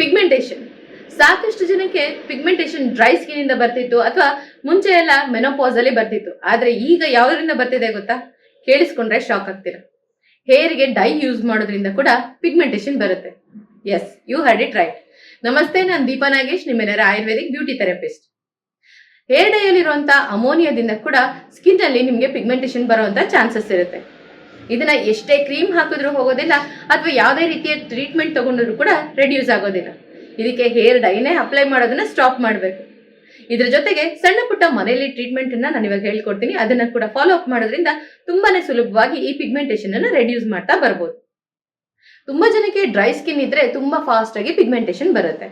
Pigmentation. ಸಾಕಷ್ಟು ಜನಕ್ಕೆ pigmentation dry skin ಇಂದ ಬರ್ತಿತ್ತು ಅಥವಾ ಮುಂಚೆ ಎಲ್ಲ ಮೆನೋಪಾಸ್ ಅಲ್ಲಿ ಬರ್ತಿತ್ತು. ಆದ್ರೆ ಈಗ ಯಾವ್ದರಿಂದ ಬರ್ತಿದೆ ಗೊತ್ತಾ? ಕೇಳಿಸ್ಕೊಂಡ್ರೆ ಶಾಕ್ ಆಗ್ತೀರಾ. ಹೇರ್ಗೆ ಡೈ ಯೂಸ್ ಮಾಡೋದ್ರಿಂದ ಕೂಡ ಪಿಗ್ಮೆಂಟೇಷನ್ ಬರುತ್ತೆ. Yes, you heard it right. ನಮಸ್ತೆ, ನಾನು ದೀಪಾ ನಾಗೇಶ್, ನಿಮ್ಮೆಲ್ಲರ Ayurvedic beauty therapist. Hair dye ಅಲ್ಲಿರುವಂತ ಅಮೋನಿಯಾದಿಂದ ಕೂಡ ಸ್ಕಿನ್ ಅಲ್ಲಿ ನಿಮ್ಗೆ ಪಿಗ್ಮೆಂಟೇಷನ್ ಬರುವಂತ ಚಾನ್ಸಸ್ ಇರುತ್ತೆ. ಇದನ್ನ ಎಷ್ಟೇ ಕ್ರೀಮ್ ಹಾಕಿದ್ರೂ ಹೋಗೋದಿಲ್ಲ ಅಥವಾ ಯಾವುದೇ ರೀತಿಯ ಟ್ರೀಟ್ಮೆಂಟ್ ತಗೊಂಡ್ರು ಕೂಡ ರೆಡ್ಯೂಸ್ ಆಗೋದಿಲ್ಲ. ಇದಕ್ಕೆ ಹೇರ್ ಡೈನೇ ಅಪ್ಲೈ ಮಾಡೋದನ್ನ ಸ್ಟಾಪ್ ಮಾಡಬೇಕು. ಇದ್ರ ಜೊತೆಗೆ ಸಣ್ಣ ಪುಟ್ಟ ಮನೆಯಲ್ಲಿ ಟ್ರೀಟ್ಮೆಂಟ್ ಅನ್ನ ನಾನು ಇವಾಗ ಹೇಳ್ಕೊಡ್ತೀನಿ. ಅದನ್ನ ಕೂಡ ಫಾಲೋ ಅಪ್ ಮಾಡೋದ್ರಿಂದ ತುಂಬಾನೇ ಸುಲಭವಾಗಿ ಈ ಪಿಗ್ಮೆಂಟೇಷನ್ ಅನ್ನ ರೆಡ್ಯೂಸ್ ಮಾಡ್ತಾ ಬರ್ಬೋದು. ತುಂಬಾ ಜನಕ್ಕೆ ಡ್ರೈ ಸ್ಕಿನ್ ಇದ್ರೆ ತುಂಬಾ ಫಾಸ್ಟ್ ಆಗಿ ಪಿಗ್ಮೆಂಟೇಷನ್ ಬರುತ್ತೆ.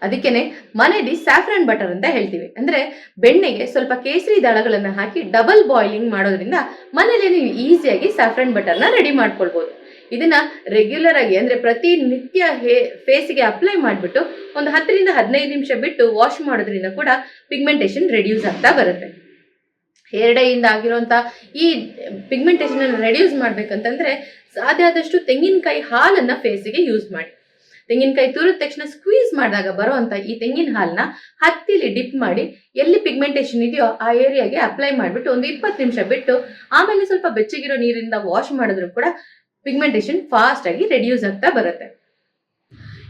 ಅದಕ್ಕೇನೆ ಮನೆಯಲ್ಲಿ ಸ್ಯಾಫ್ರನ್ ಬಟರ್ ಅಂತ ಹೇಳ್ತೀವಿ. ಅಂದ್ರೆ ಬೆಣ್ಣೆಗೆ ಸ್ವಲ್ಪ ಕೇಸರಿ ದಳಗಳನ್ನ ಹಾಕಿ ಡಬಲ್ ಬಾಯ್ಲಿಂಗ್ ಮಾಡೋದ್ರಿಂದ ಮನೇಲಿ ನೀವು ಈಸಿಯಾಗಿ ಸ್ಯಾಫ್ರನ್ ಬಟರ್ನ ರೆಡಿ ಮಾಡ್ಕೊಳ್ಬಹುದು. ಇದನ್ನ ರೆಗ್ಯುಲರ್ ಆಗಿ ಅಂದ್ರೆ ಪ್ರತಿನಿತ್ಯ ಫೇಸ್ಗೆ ಅಪ್ಲೈ ಮಾಡಿಬಿಟ್ಟು ಒಂದು 10 ರಿಂದ 15 ನಿಮಿಷ ಬಿಟ್ಟು ವಾಶ್ ಮಾಡೋದ್ರಿಂದ ಕೂಡ ಪಿಗ್ಮೆಂಟೇಷನ್ ರೆಡ್ಯೂಸ್ ಆಗ್ತಾ ಬರುತ್ತೆ. ಹೇರ್ ಡೈ ಇಂದ ಆಗಿರುವಂತ ಈ ಪಿಗ್ಮೆಂಟೇಷನ್ ಅನ್ನು ರೆಡ್ಯೂಸ್ ಮಾಡ್ಬೇಕಂತಂದ್ರೆ ಸಾಧ್ಯ ಆದಷ್ಟು ತೆಂಗಿನಕಾಯಿ ಹಾಲನ್ನ ಫೇಸ್ಗೆ ಯೂಸ್ ಮಾಡಿ. ತೆಂಗಿನಕಾಯಿ ತುರಿದ ತಕ್ಷಣ ಸ್ಕ್ವೀಸ್ ಮಾಡಿದಾಗ ಬರುವಂತ ಈ ತೆಂಗಿನ ಹಾಲನ್ನ ಹತ್ತಿಲಿ ಡಿಪ್ ಮಾಡಿ ಎಲ್ಲಿ ಪಿಗ್ಮೆಂಟೇಷನ್ ಇದೆಯೋ ಆ ಏರಿಯಾಗೆ ಅಪ್ಲೈ ಮಾಡಿಬಿಟ್ಟು ಒಂದು 20 ನಿಮಿಷ ಬಿಟ್ಟು ಆಮೇಲೆ ಸ್ವಲ್ಪ ಬೆಚ್ಚಗಿರೋ ನೀರಿಂದ ವಾಶ್ ಮಾಡಿದ್ರು ಕೂಡ ಪಿಗ್ಮೆಂಟೇಷನ್ ಫಾಸ್ಟ್ ಆಗಿ ರೆಡ್ಯೂಸ್ ಆಗ್ತಾ ಬರುತ್ತೆ.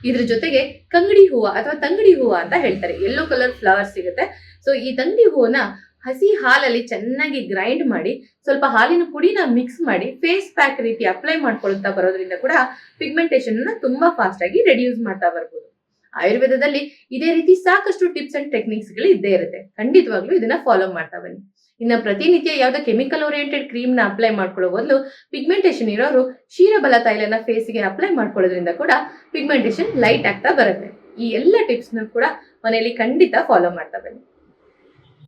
ಇದ್ರ ಜೊತೆಗೆ ಕಂಗಡಿ ಹೂವು ಅಥವಾ ತಂಗಡಿ ಹೂವು ಅಂತ ಹೇಳ್ತಾರೆ. ಯೆಲ್ಲೋ ಕಲರ್ ಫ್ಲವರ್ ಸಿಗುತ್ತೆ. ಸೊ ಈ ತಂಗಡಿ ಹೂವನ್ನ ಹಸಿ ಹಾಲಲ್ಲಿ ಚೆನ್ನಾಗಿ ಗ್ರೈಂಡ್ ಮಾಡಿ ಸ್ವಲ್ಪ ಹಾಲಿನ ಪುಡಿನ ಮಿಕ್ಸ್ ಮಾಡಿ ಫೇಸ್ ಪ್ಯಾಕ್ ರೀತಿ ಅಪ್ಲೈ ಮಾಡ್ಕೊಳ್ತಾ ಬರೋದ್ರಿಂದ ಕೂಡ ಪಿಗ್ಮೆಂಟೇಷನ್ ಅನ್ನ ತುಂಬಾ ಫಾಸ್ಟ್ ಆಗಿ ರೆಡ್ಯೂಸ್ ಮಾಡ್ತಾ ಬರ್ಬೋದು. ಆಯುರ್ವೇದದಲ್ಲಿ ಇದೇ ರೀತಿ ಸಾಕಷ್ಟು ಟಿಪ್ಸ್ ಅಂಡ್ ಟೆಕ್ನಿಕ್ಸ್ ಗಳು ಇದ್ದೇ ಇರುತ್ತೆ. ಖಂಡಿತವಾಗ್ಲೂ ಇದನ್ನ ಫಾಲೋ ಮಾಡ್ತಾ ಬನ್ನಿ. ಇನ್ನ ಪ್ರತಿನಿತ್ಯ ಯಾವ್ದೋ ಕೆಮಿಕಲ್ ಓರಿಯೆಂಟೆಡ್ ಕ್ರೀಮ್ ನ ಅಪ್ಲೈ ಮಾಡ್ಕೊಳ್ಳೋ ಬದಲು ಪಿಗ್ಮೆಂಟೇಷನ್ ಇರೋರು ಕ್ಷೀರಬಲ ತೈಲನ ಫೇಸ್ಗೆ ಅಪ್ಲೈ ಮಾಡ್ಕೊಳ್ಳೋದ್ರಿಂದ ಕೂಡ ಪಿಗ್ಮೆಂಟೇಷನ್ ಲೈಟ್ ಆಗ್ತಾ ಬರುತ್ತೆ. ಈ ಎಲ್ಲ ಟಿಪ್ಸ್ ನ ಕೂಡ ಮನೆಯಲ್ಲಿ ಖಂಡಿತ ಫಾಲೋ ಮಾಡ್ತಾ ಬನ್ನಿ.